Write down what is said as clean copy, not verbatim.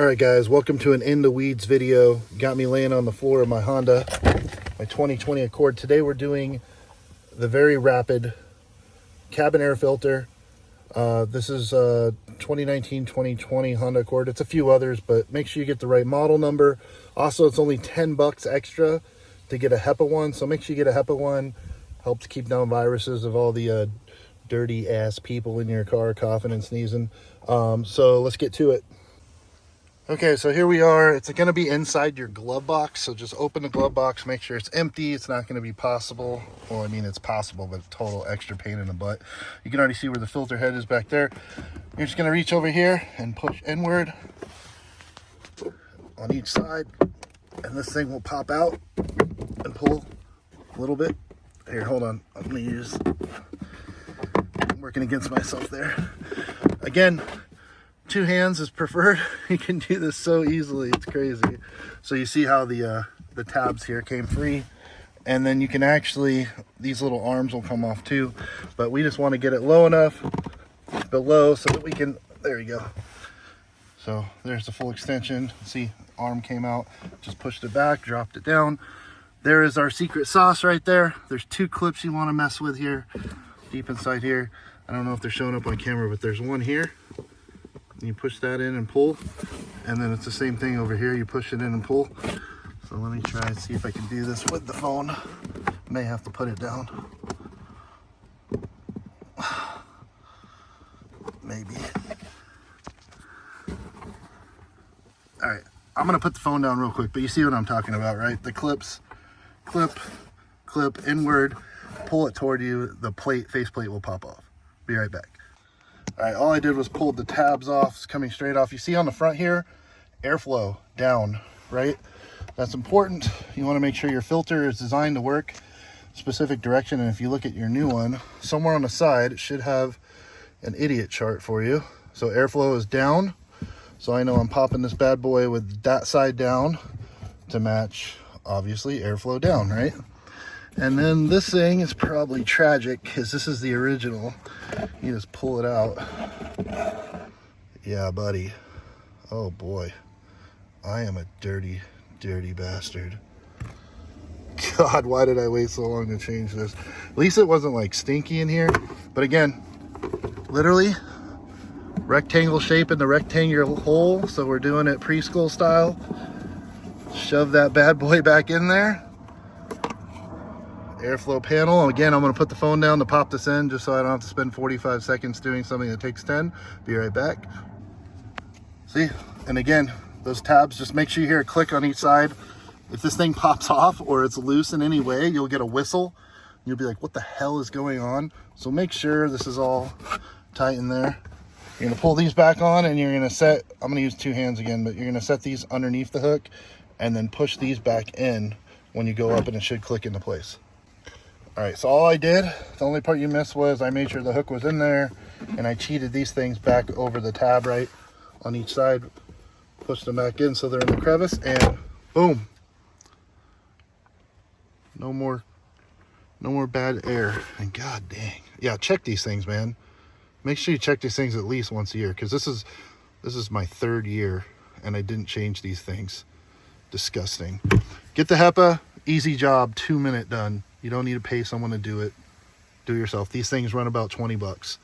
Alright guys, welcome to an In the Weeds video. Got me laying on the floor of my Honda, my 2020 Accord. Today we're doing the very rapid cabin air filter. This is 2019-2020 Honda Accord. It's a few others, but make sure you get the right model number. Also, it's only 10 bucks extra to get a HEPA one, so make sure you get a HEPA one. Helps keep down viruses of all the dirty ass people in your car coughing and sneezing. So let's get to it. Okay, so here we are. It's going to be inside your glove box, so just open the glove box, make sure it's empty. It's not going to be possible. Well, I mean, it's possible, but total extra pain in the butt. You can already see where the filter head is back there. You're just going to reach over here and push inward on each side, and this thing will pop out and pull a little bit. Here, hold on. I'm working against myself there. Again, 2 hands is preferred. You can do this so easily, it's crazy. So you see how the tabs here came free, and then you can actually, these little arms will come off too, but we just want to get it low enough below so that we can, there you go. So there's the full extension. See, arm came out, just pushed it back, dropped it down. There is our secret sauce right there. There's 2 clips you want to mess with here, deep inside here. I don't know if they're showing up on camera, but there's one here. You push that in and pull, and then it's the same thing over here. You push it in and pull. So let me try and see if I can do this with the phone. May have to put it down. Maybe. All right, I'm gonna put the phone down real quick, but you see what I'm talking about, right? The clips, clip, inward, pull it toward you, the face plate will pop off. Be right back. All right, all I did was pull the tabs off. It's coming straight off. You see on the front here, airflow down, right? That's important. You want to make sure your filter is designed to work specific direction. And if you look at your new one, somewhere on the side, it should have an idiot chart for you. So airflow is down. So I know I'm popping this bad boy with that side down to match, obviously, airflow down, right? And then this thing is probably tragic because this is the original. You just pull it out. Yeah, buddy. Oh boy. I am a dirty, dirty bastard. God, why did I wait so long to change this? At least it wasn't like stinky in here. But again, literally rectangle shape in the rectangular hole. So we're doing it preschool style. Shove that bad boy back in there. Airflow panel. Again, I'm going to put the phone down to pop this in just so I don't have to spend 45 seconds doing something that takes 10. Be right back. See? And again, those tabs, just make sure you hear a click on each side. If this thing pops off or it's loose in any way, you'll get a whistle. You'll be like, what the hell is going on? So make sure this is all tight in there. You're going to pull these back on, and you're going to set, I'm going to use 2 hands again, but you're going to set these underneath the hook and then push these back in when you go up, and it should click into place. All right, so all I did, the only part you missed was I made sure the hook was in there, and I cheated these things back over the tab right on each side, pushed them back in so they're in the crevice, and boom. No more bad air. And god dang. Yeah, check these things, man. Make sure you check these things at least once a year, because this is my 3rd year and I didn't change these things. Disgusting. Get the HEPA, easy job, 2-minute done. You don't need to pay someone to do it. Do it yourself. These things run about 20 bucks.